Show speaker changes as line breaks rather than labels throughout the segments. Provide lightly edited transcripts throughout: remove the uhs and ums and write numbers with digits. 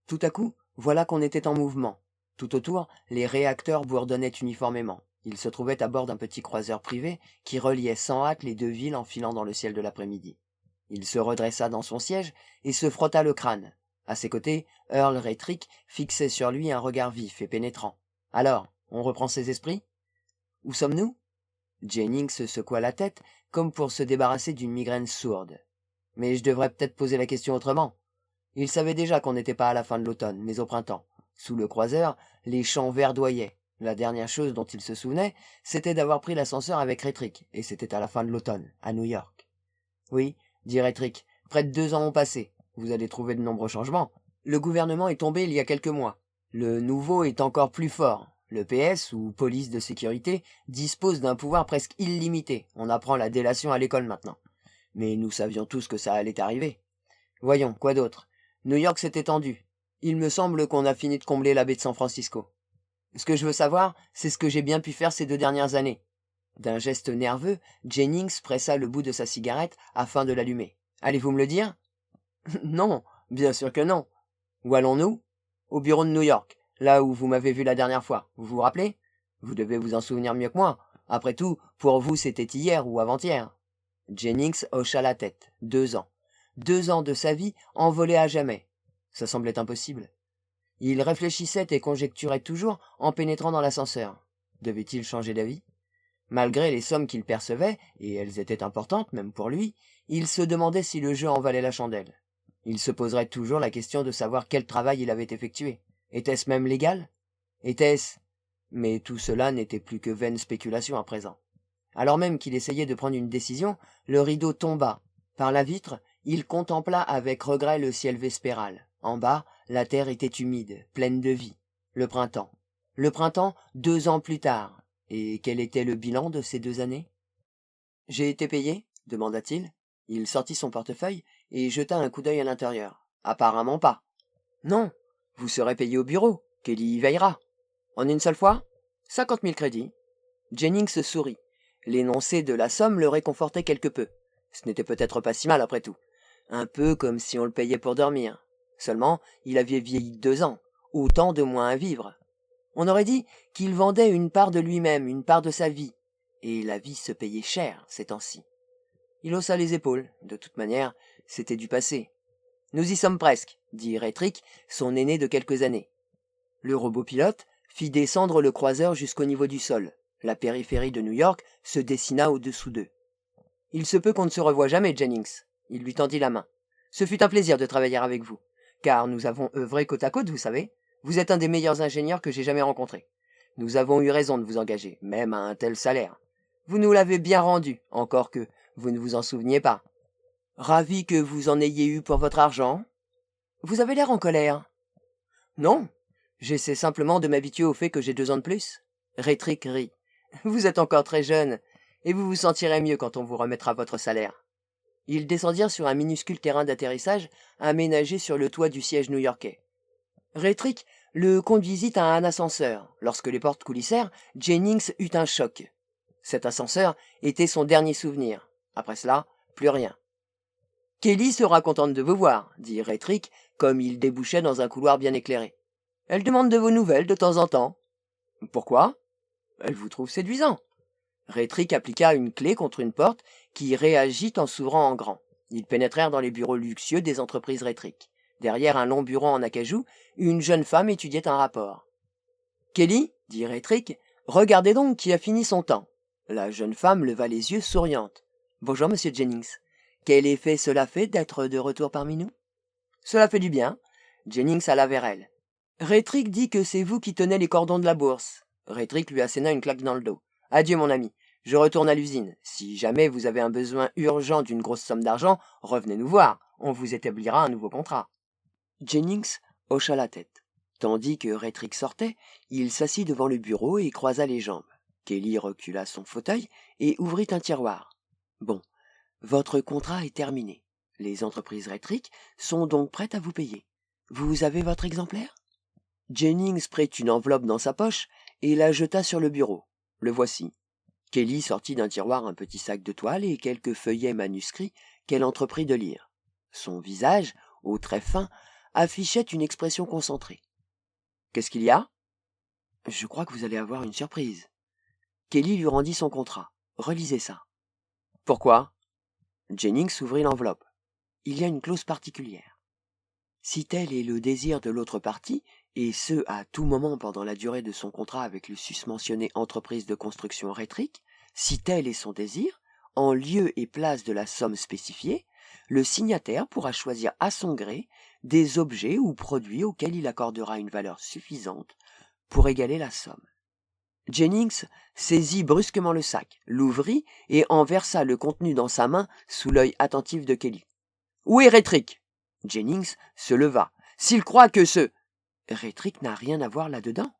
Tout à coup, voilà qu'on était en mouvement. Tout autour, les réacteurs bourdonnaient uniformément. Ils se trouvaient à bord d'un petit croiseur privé qui reliait sans hâte les deux villes en filant dans le ciel de l'après-midi. Il se redressa dans son siège et se frotta le crâne. À ses côtés, Earl Rétrick fixait sur lui un regard vif et pénétrant. Alors, on reprend ses esprits? Où sommes-nous? Jennings secoua la tête, comme pour se débarrasser d'une migraine sourde. Mais je devrais peut-être poser la question autrement. Il savait déjà qu'on n'était pas à la fin de l'automne, mais au printemps. Sous le croiseur, les champs verdoyaient. La dernière chose dont il se souvenait, c'était d'avoir pris l'ascenseur avec Rétrick, et c'était à la fin de l'automne, à New York. Oui, dit Rétrick, près de 2 ans ont passé. Vous allez trouver de nombreux changements. Le gouvernement est tombé il y a quelques mois. Le nouveau est encore plus fort. Le PS, ou police de sécurité, dispose d'un pouvoir presque illimité. On apprend la délation à l'école maintenant. Mais nous savions tous que ça allait arriver. Voyons, quoi d'autre? New York s'est étendu. Il me semble qu'on a fini de combler la baie de San Francisco. Ce que je veux savoir, c'est ce que j'ai bien pu faire ces 2 dernières années. D'un geste nerveux, Jennings pressa le bout de sa cigarette afin de l'allumer. Allez-vous me le dire? Non, bien sûr que non. Où allons-nous? Au bureau de New York, là où vous m'avez vu la dernière fois. Vous vous rappelez? Vous devez vous en souvenir mieux que moi. Après tout, pour vous c'était hier ou avant-hier. Jennings hocha la tête. 2 ans. 2 ans de sa vie envolés à jamais. Ça semblait impossible. Il réfléchissait et conjecturait toujours en pénétrant dans l'ascenseur. Devait-il changer d'avis? Malgré les sommes qu'il percevait, et elles étaient importantes même pour lui, il se demandait si le jeu en valait la chandelle. Il se poserait toujours la question de savoir quel travail il avait effectué. Était-ce même légal? Était-ce... Mais tout cela n'était plus que vaine spéculation à présent. Alors même qu'il essayait de prendre une décision, le rideau tomba. Par la vitre, il contempla avec regret le ciel vespéral. En bas, la terre était humide, pleine de vie. Le printemps. Le printemps, 2 ans plus tard. Et quel était le bilan de ces 2 années? J'ai été payé? Demanda-t-il. Il sortit son portefeuille et jeta un coup d'œil à l'intérieur. Apparemment pas. Non, vous serez payé au bureau. Kelly y veillera. En une seule fois? 50 000 crédits. Jennings sourit. L'énoncé de la somme le réconfortait quelque peu. Ce n'était peut-être pas si mal après tout. Un peu comme si on le payait pour dormir. Seulement, il avait vieilli de 2 ans. Autant de moins à vivre. On aurait dit qu'il vendait une part de lui-même, une part de sa vie. Et la vie se payait cher ces temps-ci. Il haussa les épaules. De toute manière, c'était du passé. Nous y sommes presque, dit Rétrick, son aîné de quelques années. Le robot pilote fit descendre le croiseur jusqu'au niveau du sol. La périphérie de New York se dessina au-dessous d'eux. Il se peut qu'on ne se revoie jamais, Jennings. Il lui tendit la main. Ce fut un plaisir de travailler avec vous, car nous avons œuvré côte à côte, vous savez. Vous êtes un des meilleurs ingénieurs que j'ai jamais rencontrés. Nous avons eu raison de vous engager, même à un tel salaire. Vous nous l'avez bien rendu, encore que vous ne vous en souveniez pas. Ravi que vous en ayez eu pour votre argent. Vous avez l'air en colère. Non, j'essaie simplement de m'habituer au fait que j'ai 2 ans de plus. Rétrick rit. Vous êtes encore très jeune, et vous vous sentirez mieux quand on vous remettra votre salaire. Ils descendirent sur un minuscule terrain d'atterrissage aménagé sur le toit du siège new-yorkais. Rétrick le conduisit à un ascenseur. Lorsque les portes coulissèrent, Jennings eut un choc. Cet ascenseur était son dernier souvenir. Après cela, plus rien. Kelly sera contente de vous voir, dit Rétrick, comme il débouchait dans un couloir bien éclairé. Elle demande de vos nouvelles de temps en temps. Pourquoi? Elle vous trouve séduisant. Rétrick appliqua une clé contre une porte qui réagit en s'ouvrant en grand. Ils pénétrèrent dans les bureaux luxueux des entreprises Rétrick. Derrière un long bureau en acajou, une jeune femme étudiait un rapport. Kelly, dit Rétrick, regardez donc qui a fini son temps. La jeune femme leva les yeux souriante. Bonjour, monsieur Jennings. Quel effet cela fait d'être de retour parmi nous? Cela fait du bien. Jennings alla vers elle. Rétrick dit que c'est vous qui tenez les cordons de la bourse. Rétrick lui asséna une claque dans le dos. Adieu, mon ami. Je retourne à l'usine. Si jamais vous avez un besoin urgent d'une grosse somme d'argent, revenez nous voir. On vous établira un nouveau contrat. Jennings hocha la tête. Tandis que Rétrick sortait, il s'assit devant le bureau et croisa les jambes. Kelly recula son fauteuil et ouvrit un tiroir. Bon, votre contrat est terminé. Les entreprises Rétrick sont donc prêtes à vous payer. Vous avez votre exemplaire? Jennings prit une enveloppe dans sa poche et la jeta sur le bureau. Le voici. Kelly sortit d'un tiroir un petit sac de toile et quelques feuillets manuscrits qu'elle entreprit de lire. Son visage, aux traits fins, affichait une expression concentrée. « Qu'est-ce qu'il y a ?»« Je crois que vous allez avoir une surprise. » Kelly lui rendit son contrat. « Relisez ça. »« Pourquoi ?» Jennings ouvrit l'enveloppe. « Il y a une clause particulière. Si tel est le désir de l'autre partie, et ce à tout moment pendant la durée de son contrat avec le susmentionné entreprise de construction Rétrique, si tel est son désir, en lieu et place de la somme spécifiée, le signataire pourra choisir à son gré des objets ou produits auxquels il accordera une valeur suffisante pour égaler la somme. » Jennings saisit brusquement le sac, l'ouvrit et en versa le contenu dans sa main sous l'œil attentif de Kelly. « Où est Rétrique ?» Jennings se leva. « S'il croit que ce... » « Rétrique n'a rien à voir là-dedans.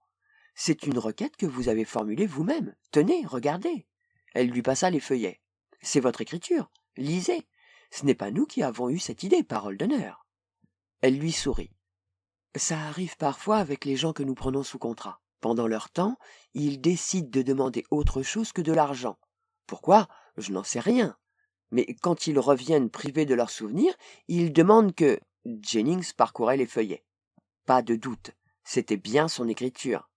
C'est une requête que vous avez formulée vous-même. Tenez, regardez. » Elle lui passa les feuillets. « C'est votre écriture. Lisez. Ce n'est pas nous qui avons eu cette idée, parole d'honneur. » Elle lui sourit. « Ça arrive parfois avec les gens que nous prenons sous contrat. Pendant leur temps, ils décident de demander autre chose que de l'argent. Pourquoi? Je n'en sais rien. Mais quand ils reviennent privés de leurs souvenirs, ils demandent que... » Jennings parcourait les feuillets. Pas de doute, c'était bien son écriture.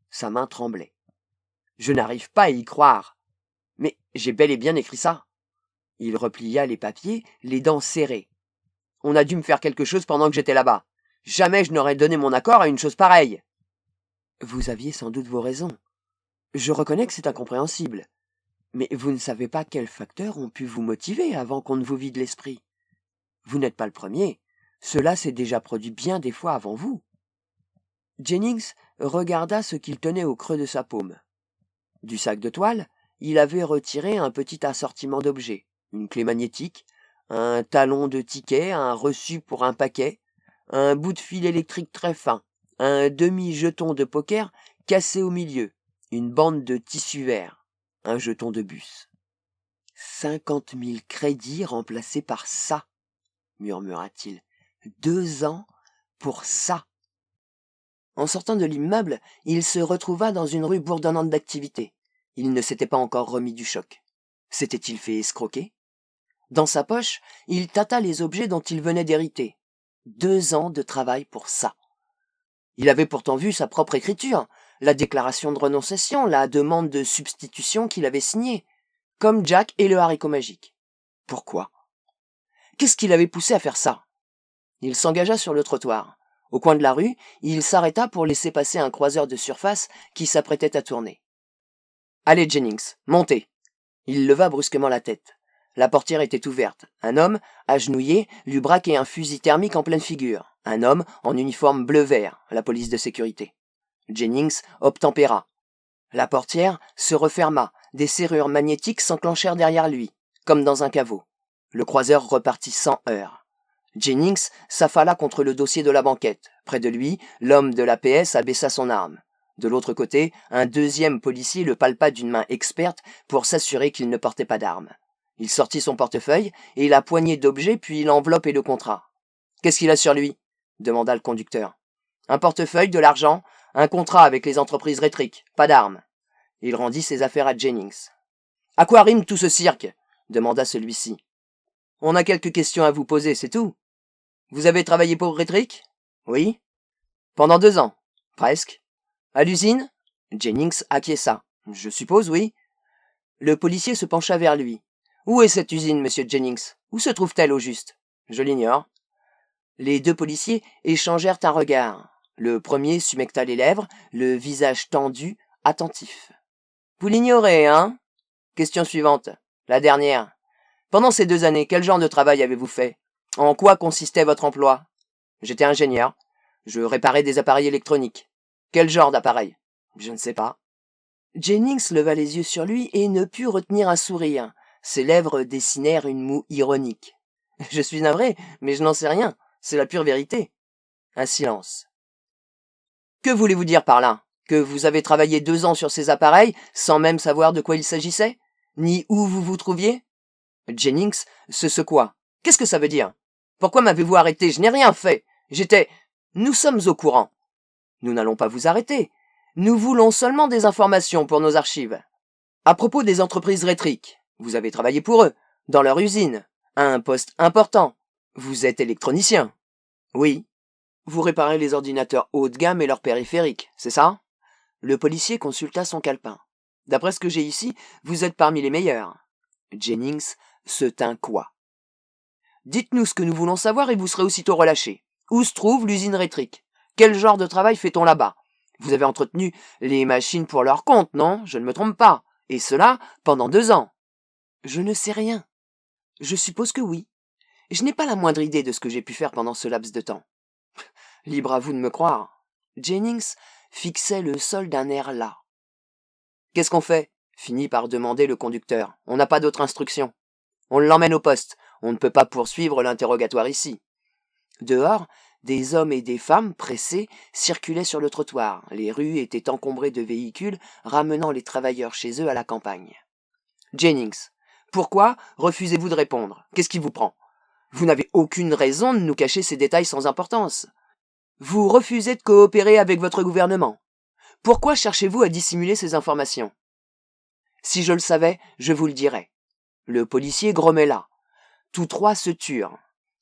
Sa main tremblait. « Je n'arrive pas à y croire. Mais j'ai bel et bien écrit ça. » Il replia les papiers, les dents serrées. « On a dû me faire quelque chose pendant que j'étais là-bas. Jamais je n'aurais donné mon accord à une chose pareille. » Vous aviez sans doute vos raisons. Je reconnais que c'est incompréhensible. Mais vous ne savez pas quels facteurs ont pu vous motiver avant qu'on ne vous vide l'esprit. Vous n'êtes pas le premier. Cela s'est déjà produit bien des fois avant vous. Jennings regarda ce qu'il tenait au creux de sa paume. Du sac de toile, il avait retiré un petit assortiment d'objets, une clé magnétique, un talon de ticket, un reçu pour un paquet, un bout de fil électrique très fin, un demi-jeton de poker cassé au milieu, une bande de tissu vert, un jeton de bus. 50 000 crédits remplacés par ça, murmura-t-il. 2 ans pour ça. En sortant de l'immeuble, il se retrouva dans une rue bourdonnante d'activité. Il ne s'était pas encore remis du choc. S'était-il fait escroquer? Dans sa poche, il tâta les objets dont il venait d'hériter. 2 ans de travail pour ça. Il avait pourtant vu sa propre écriture, la déclaration de renonciation, la demande de substitution qu'il avait signée, comme Jack et le haricot magique. Pourquoi? Qu'est-ce qui l'avait poussé à faire ça? Il s'engagea sur le trottoir. Au coin de la rue, il s'arrêta pour laisser passer un croiseur de surface qui s'apprêtait à tourner. « Allez, Jennings, montez !» Il leva brusquement la tête. La portière était ouverte. Un homme, agenouillé, lui braquait un fusil thermique en pleine figure. Un homme en uniforme bleu-vert, la police de sécurité. Jennings obtempéra. La portière se referma. Des serrures magnétiques s'enclenchèrent derrière lui, comme dans un caveau. Le croiseur repartit sans heurts. Jennings s'affala contre le dossier de la banquette. Près de lui, l'homme de la PS abaissa son arme. De l'autre côté, un deuxième policier le palpa d'une main experte pour s'assurer qu'il ne portait pas d'arme. Il sortit son portefeuille et la poignée d'objets, puis l'enveloppe et le contrat. « Qu'est-ce qu'il a sur lui ?» demanda le conducteur. « Un portefeuille, de l'argent, un contrat avec les entreprises Rétrique, pas d'armes. » Il rendit ses affaires à Jennings. « À quoi rime tout ce cirque ?» demanda celui-ci. « On a quelques questions à vous poser, c'est tout. Vous avez travaillé pour Rétrique ? Oui. Pendant 2 ans. Presque. À l'usine ? Jennings acquiesça. Je suppose, oui. Le policier se pencha vers lui. Où est cette usine, monsieur Jennings? Où se trouve-t-elle au juste? Je l'ignore. Les 2 policiers échangèrent un regard. Le premier s'humecta les lèvres, le visage tendu, attentif. Vous l'ignorez, hein? Question suivante. La dernière. Pendant ces 2 années, quel genre de travail avez-vous fait? En quoi consistait votre emploi? J'étais ingénieur. Je réparais des appareils électroniques. Quel genre d'appareil? Je ne sais pas. Jennings leva les yeux sur lui et ne put retenir un sourire. Ses lèvres dessinèrent une moue ironique. Je suis navré, mais je n'en sais rien. C'est la pure vérité. Un silence. Que voulez-vous dire par là? Que vous avez travaillé 2 ans sur ces appareils sans même savoir de quoi il s'agissait? Ni où vous vous trouviez? Jennings se secoua. Qu'est-ce que ça veut dire? Pourquoi m'avez-vous arrêté? Je n'ai rien fait. J'étais... Nous sommes au courant. Nous n'allons pas vous arrêter. Nous voulons seulement des informations pour nos archives. À propos des entreprises Rétrique, vous avez travaillé pour eux, dans leur usine, à un poste important. Vous êtes électronicien. Oui. Vous réparez les ordinateurs haut de gamme et leurs périphériques, c'est ça? Le policier consulta son calepin. D'après ce que j'ai ici, vous êtes parmi les meilleurs. Jennings se tint coi. Dites-nous ce que nous voulons savoir et vous serez aussitôt relâché. Où se trouve l'usine Rétrique? Quel genre de travail fait-on là-bas? Vous avez entretenu les machines pour leur compte, non? Je ne me trompe pas. Et cela pendant 2 ans. Je ne sais rien. Je suppose que oui. Je n'ai pas la moindre idée de ce que j'ai pu faire pendant ce laps de temps. Libre à vous de me croire. Jennings fixait le sol d'un air las. Qu'est-ce qu'on fait? Finit par demander le conducteur. On n'a pas d'autre instruction. On l'emmène au poste. On ne peut pas poursuivre l'interrogatoire ici. Dehors, des hommes et des femmes pressés circulaient sur le trottoir. Les rues étaient encombrées de véhicules ramenant les travailleurs chez eux à la campagne. Jennings, pourquoi refusez-vous de répondre? Qu'est-ce qui vous prend? Vous n'avez aucune raison de nous cacher ces détails sans importance. Vous refusez de coopérer avec votre gouvernement. Pourquoi cherchez-vous à dissimuler ces informations? Si je le savais, je vous le dirais. Le policier grommela. Tous trois se turent.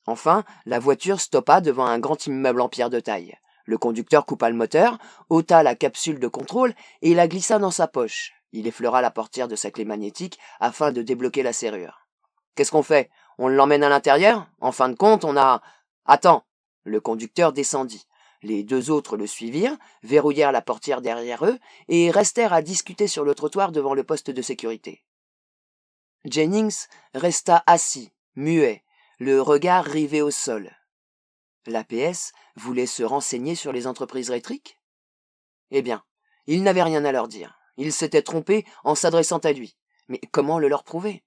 Enfin, la voiture stoppa devant un grand immeuble en pierre de taille. Le conducteur coupa le moteur, ôta la capsule de contrôle et la glissa dans sa poche. Il effleura la portière de sa clé magnétique afin de débloquer la serrure. Qu'est-ce qu'on fait? On l'emmène à l'intérieur? En fin de compte, on a... Attends! Le conducteur descendit. Les 2 autres le suivirent, verrouillèrent la portière derrière eux et restèrent à discuter sur le trottoir devant le poste de sécurité. Jennings resta assis, muet, le regard rivé au sol. L'APS voulait se renseigner sur les entreprises Rétrique? Eh bien, il n'avait rien à leur dire. Il s'était trompé en s'adressant à lui. Mais comment le leur prouver?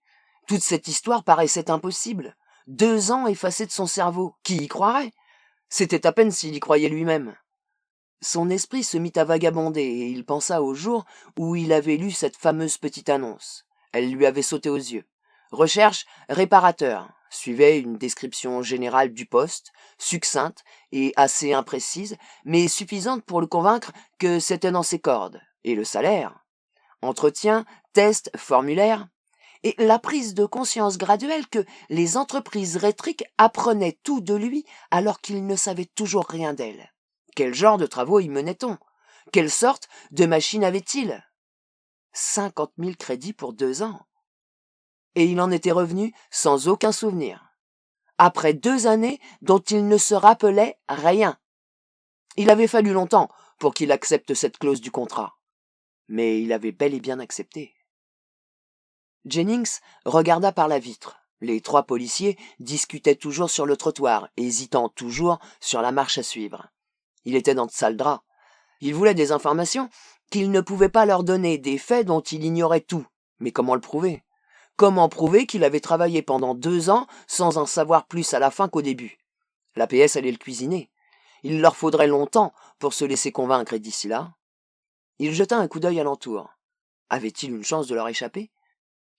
Toute cette histoire paraissait impossible. 2 ans effacés de son cerveau. Qui y croirait? C'était à peine s'il y croyait lui-même. Son esprit se mit à vagabonder et il pensa au jour où il avait lu cette fameuse petite annonce. Elle lui avait sauté aux yeux. Recherche réparateur. Suivait une description générale du poste, succincte et assez imprécise, mais suffisante pour le convaincre que c'était dans ses cordes. Et le salaire? Entretien, test, formulaire, et la prise de conscience graduelle que les entreprises Rétrique apprenaient tout de lui alors qu'il ne savait toujours rien d'elles. Quel genre de travaux y menait-on? Quelle sorte de machine avait-il? 50 000 crédits pour 2 ans. Et il en était revenu sans aucun souvenir. Après 2 années dont il ne se rappelait rien. Il avait fallu longtemps pour qu'il accepte cette clause du contrat. Mais il avait bel et bien accepté. Jennings regarda par la vitre. Les 3 policiers discutaient toujours sur le trottoir, hésitant toujours sur la marche à suivre. Il était dans de sales draps. Il voulait des informations qu'il ne pouvait pas leur donner, des faits dont il ignorait tout. Mais comment le prouver? Comment prouver qu'il avait travaillé pendant 2 ans sans en savoir plus à la fin qu'au début? L'APS allait le cuisiner. Il leur faudrait longtemps pour se laisser convaincre et d'ici là... Il jeta un coup d'œil alentour. Avait-il une chance de leur échapper?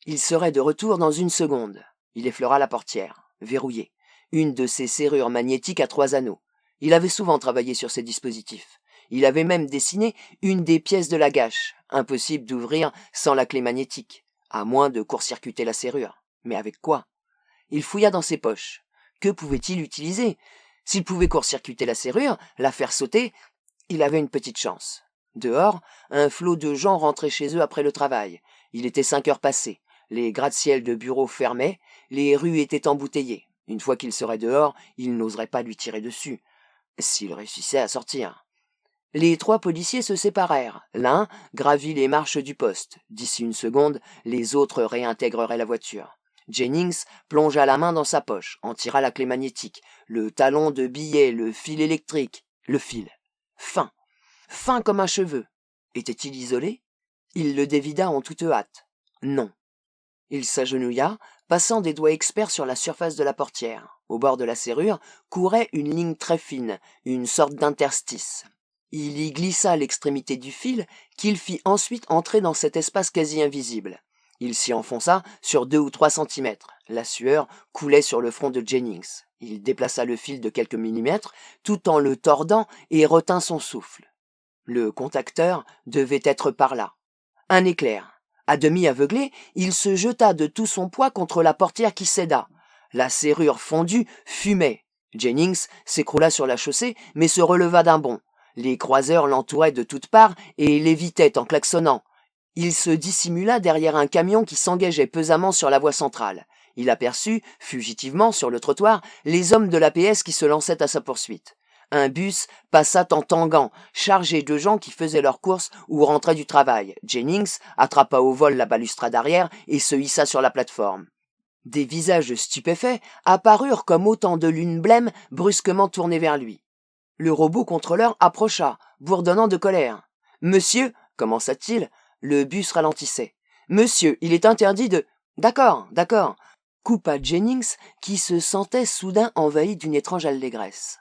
Il serait de retour dans 1 seconde. Il effleura la portière, verrouillée. Une de ces serrures magnétiques à 3 anneaux. Il avait souvent travaillé sur ces dispositifs. Il avait même dessiné une des pièces de la gâche. Impossible d'ouvrir sans la clé magnétique, à moins de court-circuiter la serrure. Mais avec quoi? Il fouilla dans ses poches. Que pouvait-il utiliser? S'il pouvait court-circuiter la serrure, la faire sauter, il avait une petite chance. Dehors, un flot de gens rentraient chez eux après le travail. Il était 5 heures passées. Les gratte-ciels de bureaux fermaient, les rues étaient embouteillées. Une fois qu'il serait dehors, il n'oserait pas lui tirer dessus, s'il réussissait à sortir. Les 3 policiers se séparèrent. L'un gravit les marches du poste. D'ici 1 seconde, les autres réintégreraient la voiture. Jennings plongea la main dans sa poche, en tira la clé magnétique, le talon de billet, le fil électrique, le fil. Fin. Fin comme un cheveu. Était-il isolé? Il le dévida en toute hâte. Non. Il s'agenouilla, passant des doigts experts sur la surface de la portière. Au bord de la serrure courait une ligne très fine, une sorte d'interstice. Il y glissa l'extrémité du fil qu'il fit ensuite entrer dans cet espace quasi invisible. Il s'y enfonça sur 2 ou 3 centimètres. La sueur coulait sur le front de Jennings. Il déplaça le fil de quelques millimètres tout en le tordant et retint son souffle. Le contacteur devait être par là. Un éclair. À demi aveuglé, il se jeta de tout son poids contre la portière qui céda. La serrure fondue fumait. Jennings s'écroula sur la chaussée, mais se releva d'un bond. Les croiseurs l'entouraient de toutes parts et l'évitaient en klaxonnant. Il se dissimula derrière un camion qui s'engageait pesamment sur la voie centrale. Il aperçut, fugitivement sur le trottoir, les hommes de l'APS qui se lançaient à sa poursuite. Un bus passa en tangant, chargé de gens qui faisaient leurs courses ou rentraient du travail. Jennings attrapa au vol la balustrade arrière et se hissa sur la plateforme. Des visages stupéfaits apparurent comme autant de lunes blêmes brusquement tournées vers lui. Le robot contrôleur approcha, bourdonnant de colère. « Monsieur, commença-t-il, le bus ralentissait. « Monsieur, il est interdit de… » « D'accord, d'accord, » coupa Jennings, qui se sentait soudain envahi d'une étrange allégresse.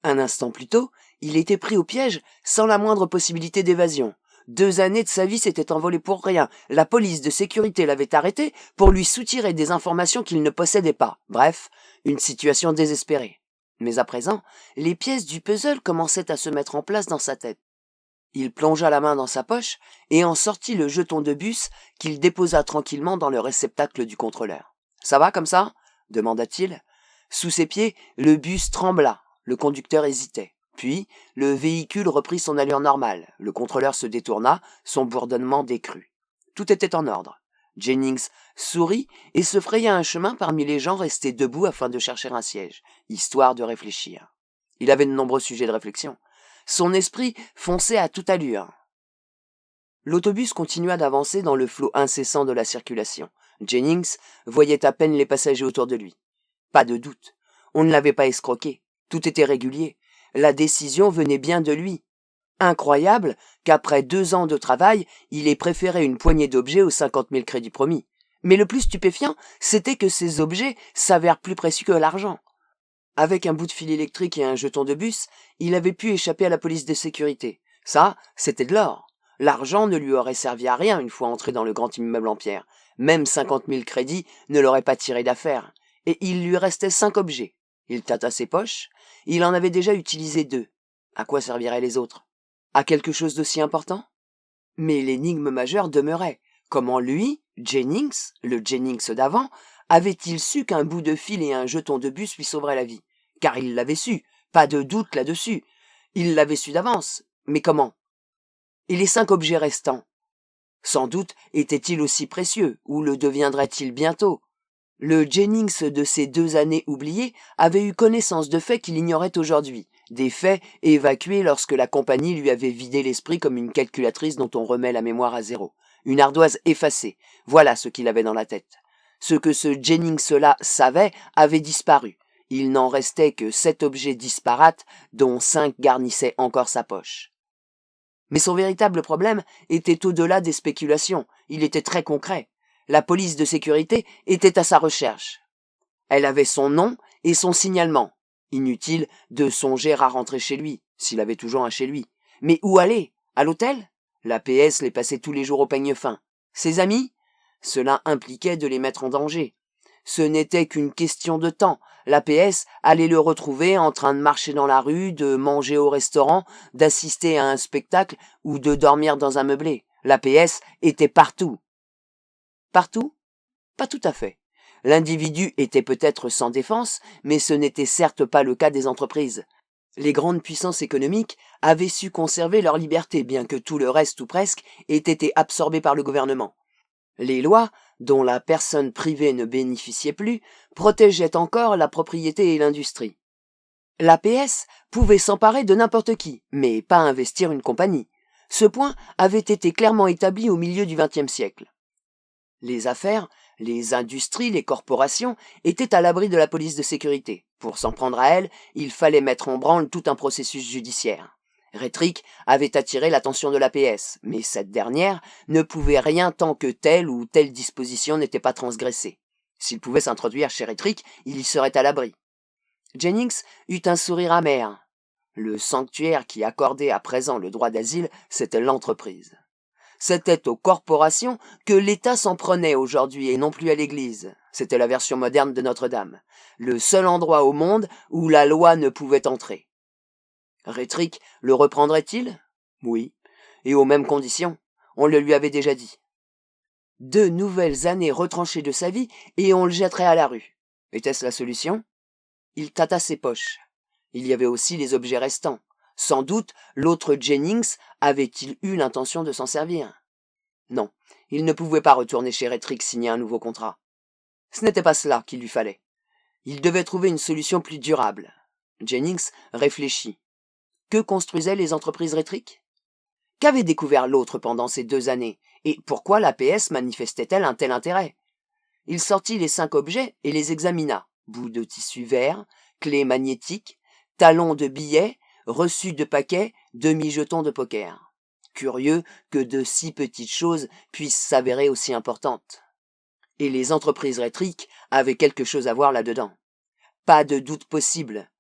Un instant plus tôt, il était pris au piège sans la moindre possibilité d'évasion. 2 années de sa vie s'étaient envolées pour rien. La police de sécurité l'avait arrêté pour lui soutirer des informations qu'il ne possédait pas. Bref, une situation désespérée. Mais à présent, les pièces du puzzle commençaient à se mettre en place dans sa tête. Il plongea la main dans sa poche et en sortit le jeton de bus qu'il déposa tranquillement dans le réceptacle du contrôleur. « Ça va comme ça » demanda-t-il. Sous ses pieds, le bus trembla. Le conducteur hésitait. Puis, le véhicule reprit son allure normale. Le contrôleur se détourna, son bourdonnement décrut. Tout était en ordre. Jennings sourit et se fraya un chemin parmi les gens restés debout afin de chercher un siège, histoire de réfléchir. Il avait de nombreux sujets de réflexion. Son esprit fonçait à toute allure. L'autobus continua d'avancer dans le flot incessant de la circulation. Jennings voyait à peine les passagers autour de lui. Pas de doute, on ne l'avait pas escroqué. Tout était régulier. La décision venait bien de lui. Incroyable qu'après 2 ans de travail, il ait préféré une poignée d'objets aux 50 000 crédits promis. Mais le plus stupéfiant, c'était que ces objets s'avèrent plus précieux que l'argent. Avec un bout de fil électrique et un jeton de bus, il avait pu échapper à la police de sécurité. Ça, c'était de l'or. L'argent ne lui aurait servi à rien une fois entré dans le grand immeuble en pierre. Même 50 000 crédits ne l'auraient pas tiré d'affaire. Et il lui restait 5 objets. Il tâta ses poches. Il en avait déjà utilisé 2. À quoi serviraient les autres? À quelque chose d'aussi important? Mais l'énigme majeure demeurait. Comment lui, Jennings, le Jennings d'avant, avait-il su qu'un bout de fil et un jeton de bus lui sauveraient la vie? Car il l'avait su, pas de doute là-dessus. Il l'avait su d'avance. Mais comment? Et les 5 objets restants? Sans doute étaient-ils aussi précieux, ou le deviendraient-ils bientôt? Le Jennings de ces 2 années oubliées avait eu connaissance de faits qu'il ignorait aujourd'hui, des faits évacués lorsque la compagnie lui avait vidé l'esprit comme une calculatrice dont on remet la mémoire à zéro. Une ardoise effacée, voilà ce qu'il avait dans la tête. Ce que ce Jennings-là savait avait disparu. Il n'en restait que 7 objets disparates, dont 5 garnissaient encore sa poche. Mais son véritable problème était au-delà des spéculations, il était très concret. La police de sécurité était à sa recherche. Elle avait son nom et son signalement. Inutile de songer à rentrer chez lui, s'il avait toujours un chez lui. Mais où aller? À l'hôtel? La PS les passait tous les jours au peigne fin. Ses amis? Cela impliquait de les mettre en danger. Ce n'était qu'une question de temps. La PS allait le retrouver en train de marcher dans la rue, de manger au restaurant, d'assister à un spectacle ou de dormir dans un meublé. La PS était partout. Partout? Pas tout à fait. L'individu était peut-être sans défense, mais ce n'était certes pas le cas des entreprises. Les grandes puissances économiques avaient su conserver leur liberté, bien que tout le reste ou presque ait été absorbé par le gouvernement. Les lois, dont la personne privée ne bénéficiait plus, protégeaient encore la propriété et l'industrie. L'APS pouvait s'emparer de n'importe qui, mais pas investir une compagnie. Ce point avait été clairement établi au milieu du XXe siècle. Les affaires, les industries, les corporations étaient à l'abri de la police de sécurité. Pour s'en prendre à elles, il fallait mettre en branle tout un processus judiciaire. Rétrick avait attiré l'attention de l'APS, mais cette dernière ne pouvait rien tant que telle ou telle disposition n'était pas transgressée. S'il pouvait s'introduire chez Rétrick, il y serait à l'abri. Jennings eut un sourire amer. Le sanctuaire qui accordait à présent le droit d'asile, c'était l'entreprise. C'était aux corporations que l'État s'en prenait aujourd'hui et non plus à l'Église. C'était la version moderne de Notre-Dame. Le seul endroit au monde où la loi ne pouvait entrer. Rétrick le reprendrait-il? Oui, et aux mêmes conditions. On le lui avait déjà dit. 2 nouvelles années retranchées de sa vie et on le jetterait à la rue. Était-ce la solution? Il tâta ses poches. Il y avait aussi les objets restants. Sans doute, l'autre Jennings avait-il eu l'intention de s'en servir? Non, il ne pouvait pas retourner chez Rétrick signer un nouveau contrat. Ce n'était pas cela qu'il lui fallait. Il devait trouver une solution plus durable. Jennings réfléchit. Que construisaient les entreprises Rétrick? Qu'avait découvert l'autre pendant ces 2 années, et pourquoi l'APS manifestait-elle un tel intérêt? Il sortit les 5 objets et les examina. Bouts de tissu vert, clés magnétiques, talons de billets, reçus de paquets, demi-jetons de poker. Curieux que de si petites choses puissent s'avérer aussi importantes. Et les entreprises Rétrick avaient quelque chose à voir là-dedans. Pas de doute possible.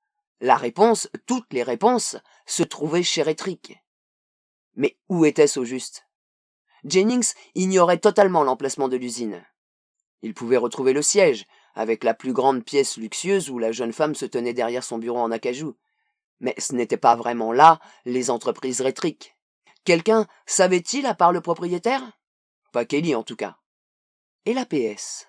La réponse, toutes les réponses, se trouvaient chez Rétrick. Mais où était-ce au juste? Jennings ignorait totalement l'emplacement de l'usine. Il pouvait retrouver le siège, avec la plus grande pièce luxueuse où la jeune femme se tenait derrière son bureau en acajou. Mais ce n'était pas vraiment là les entreprises Rétrick. Quelqu'un savait-il à part le propriétaire? Pas Kelly en tout cas. Et l'APS?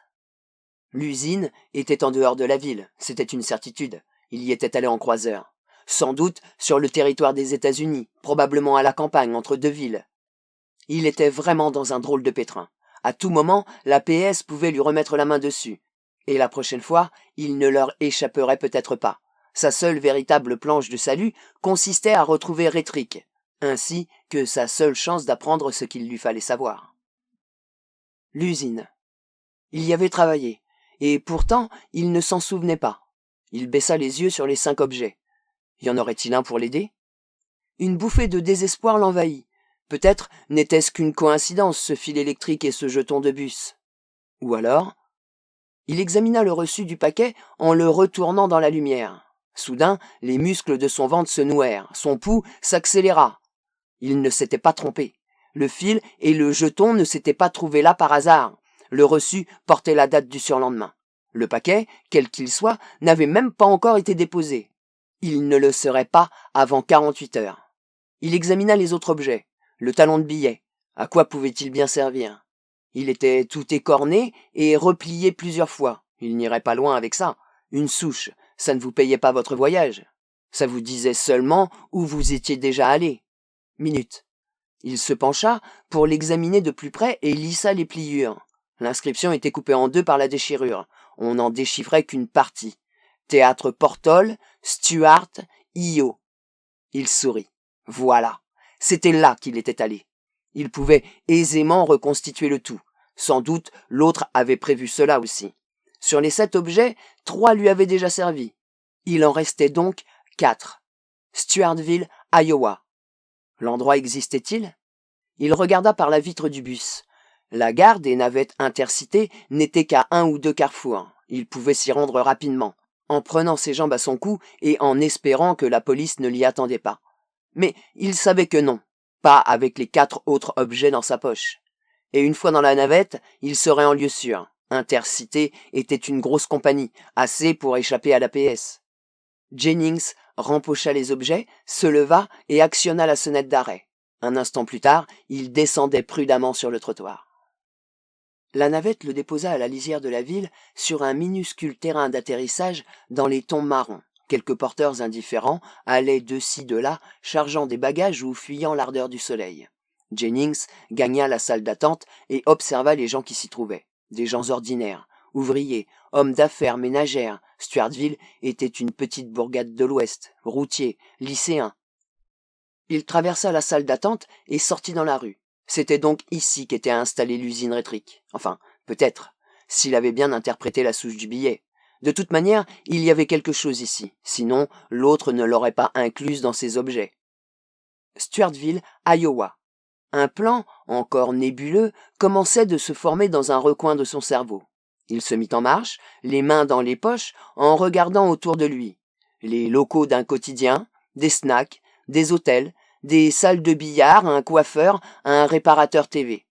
L'usine était en dehors de la ville, c'était une certitude. Il y était allé en croiseur. Sans doute sur le territoire des États-Unis, probablement à la campagne entre 2 villes. Il était vraiment dans un drôle de pétrin. À tout moment, la PS pouvait lui remettre la main dessus. Et la prochaine fois, il ne leur échapperait peut-être pas. Sa seule véritable planche de salut consistait à retrouver Rétrick, ainsi que sa seule chance d'apprendre ce qu'il lui fallait savoir. L'usine. Il y avait travaillé, et pourtant il ne s'en souvenait pas. Il baissa les yeux sur les 5 objets. Y en aurait-il un pour l'aider? Une bouffée de désespoir l'envahit. Peut-être n'était-ce qu'une coïncidence, ce fil électrique et ce jeton de bus. Ou alors, il examina le reçu du paquet en le retournant dans la lumière. Soudain, les muscles de son ventre se nouèrent, son pouls s'accéléra. Il ne s'était pas trompé. Le fil et le jeton ne s'étaient pas trouvés là par hasard. Le reçu portait la date du surlendemain. Le paquet, quel qu'il soit, n'avait même pas encore été déposé. Il ne le serait pas avant 48 heures. Il examina les autres objets. Le talon de billet. À quoi pouvait-il bien servir? Il était tout écorné et replié plusieurs fois. Il n'irait pas loin avec ça. Une souche, ça ne vous payait pas votre voyage. Ça vous disait seulement où vous étiez déjà allé. Minute. Il se pencha pour l'examiner de plus près et lissa les pliures. L'inscription était coupée en 2 par la déchirure. On n'en déchiffrait qu'une partie. Théâtre Portol, Stuart, I.O. Il sourit. Voilà. C'était là qu'il était allé. Il pouvait aisément reconstituer le tout. Sans doute, l'autre avait prévu cela aussi. Sur les 7 objets, 3 lui avaient déjà servi. Il en restait donc 4. Stuartville, Iowa. L'endroit existait-il? Il regarda par la vitre du bus. La gare des navettes intercités n'était qu'à 1 ou 2 carrefours. Il pouvait s'y rendre rapidement, en prenant ses jambes à son cou et en espérant que la police ne l'y attendait pas. Mais il savait que non, pas avec les 4 autres objets dans sa poche. Et une fois dans la navette, il serait en lieu sûr. Intercité était une grosse compagnie, assez pour échapper à l'APS. Jennings rempocha les objets, se leva et actionna la sonnette d'arrêt. Un instant plus tard, il descendait prudemment sur le trottoir. La navette le déposa à la lisière de la ville sur un minuscule terrain d'atterrissage dans les tons marrons. Quelques porteurs indifférents allaient de ci de là, chargeant des bagages ou fuyant l'ardeur du soleil. Jennings gagna la salle d'attente et observa les gens qui s'y trouvaient. Des gens ordinaires, ouvriers, hommes d'affaires, ménagères. Stuartville était une petite bourgade de l'Ouest, routiers, lycéens. Il traversa la salle d'attente et sortit dans la rue. C'était donc ici qu'était installée l'usine Rétrick. Enfin, peut-être, s'il avait bien interprété la souche du billet. De toute manière, il y avait quelque chose ici, sinon l'autre ne l'aurait pas incluse dans ses objets. Stuartville, Iowa. Un plan, encore nébuleux, commençait de se former dans un recoin de son cerveau. Il se mit en marche, les mains dans les poches, en regardant autour de lui. Les locaux d'un quotidien, des snacks, des hôtels, des salles de billard, un coiffeur, un réparateur TV.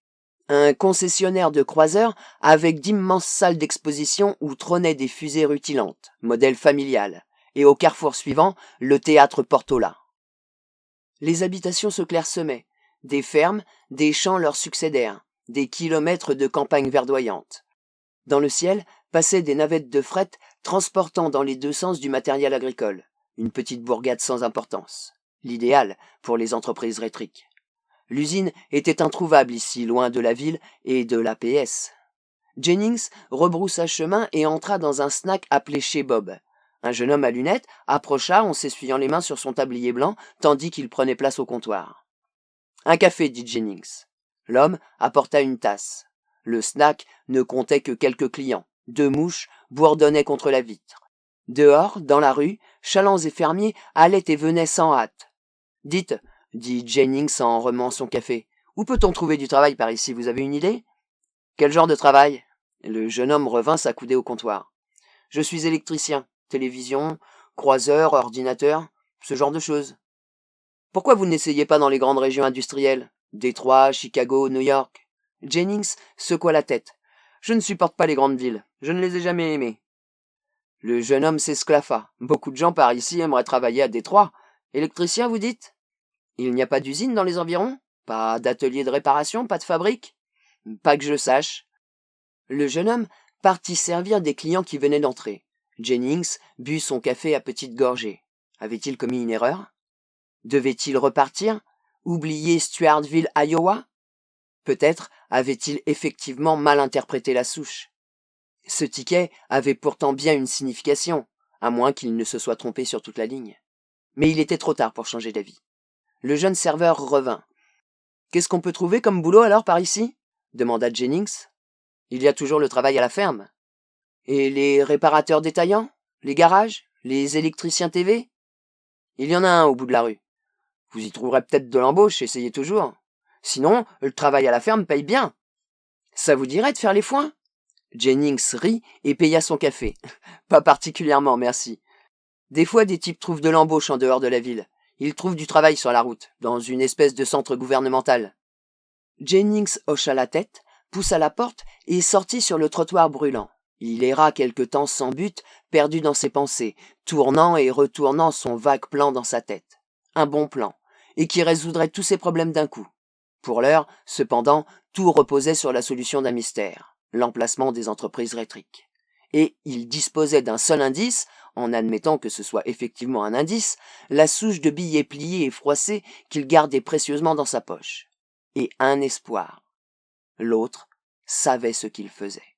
Un concessionnaire de croiseurs avec d'immenses salles d'exposition où trônaient des fusées rutilantes, modèle familial, et au carrefour suivant, le théâtre Portola. Les habitations se clairsemaient, des fermes, des champs leur succédèrent, des kilomètres de campagnes verdoyantes. Dans le ciel passaient des navettes de fret transportant dans les deux sens du matériel agricole, une petite bourgade sans importance, l'idéal pour les entreprises rétriques. L'usine était introuvable ici, loin de la ville et de l'APS. Jennings rebroussa chemin et entra dans un snack appelé Chez Bob. Un jeune homme à lunettes approcha en s'essuyant les mains sur son tablier blanc tandis qu'il prenait place au comptoir. « Un café, dit Jennings. L'homme apporta une tasse. Le snack ne comptait que quelques clients. 2 mouches bourdonnaient contre la vitre. Dehors, dans la rue, chalands et fermiers allaient et venaient sans hâte. « Dites, dit Jennings en remuant son café, où peut-on trouver du travail par ici, vous avez une idée ? Quel genre de travail ? Le jeune homme revint s'accouder au comptoir. Je suis électricien, télévision, croiseur, ordinateur, ce genre de choses. Pourquoi vous n'essayez pas dans les grandes régions industrielles ? Détroit, Chicago, New York ? Jennings secoua la tête. Je ne supporte pas les grandes villes, je ne les ai jamais aimées. Le jeune homme s'esclaffa. Beaucoup de gens par ici aimeraient travailler à Détroit. Électricien, vous dites ? Il n'y a pas d'usine dans les environs ? Pas d'atelier de réparation, pas de fabrique ? Pas que je sache. Le jeune homme partit servir des clients qui venaient d'entrer. Jennings but son café à petites gorgées. Avait-il commis une erreur ? Devait-il repartir ? Oublier Stuartville, Iowa ? Peut-être avait-il effectivement mal interprété la souche. Ce ticket avait pourtant bien une signification, à moins qu'il ne se soit trompé sur toute la ligne. Mais il était trop tard pour changer d'avis. Le jeune serveur revint. « Qu'est-ce qu'on peut trouver comme boulot alors par ici ?» demanda Jennings. « Il y a toujours le travail à la ferme. Et les réparateurs détaillants ? Les garages ? Les électriciens TV ? Il y en a un au bout de la rue. Vous y trouverez peut-être de l'embauche, essayez toujours. Sinon, le travail à la ferme paye bien. Ça vous dirait de faire les foins ? » Jennings rit et paya son café. « Pas particulièrement, merci. Des fois, des types trouvent de l'embauche en dehors de la ville. Ils trouvent du travail sur la route, dans une espèce de centre gouvernemental. » Jennings hocha la tête, poussa la porte et sortit sur le trottoir brûlant. Il erra quelque temps sans but, perdu dans ses pensées, tournant et retournant son vague plan dans sa tête. Un bon plan, et qui résoudrait tous ses problèmes d'un coup. Pour l'heure, cependant, tout reposait sur la solution d'un mystère, l'emplacement des entreprises rétriques. Et il disposait d'un seul indice, en admettant que ce soit effectivement un indice, la souche de billets pliés et froissés qu'il gardait précieusement dans sa poche. Et un espoir. L'autre savait ce qu'il faisait.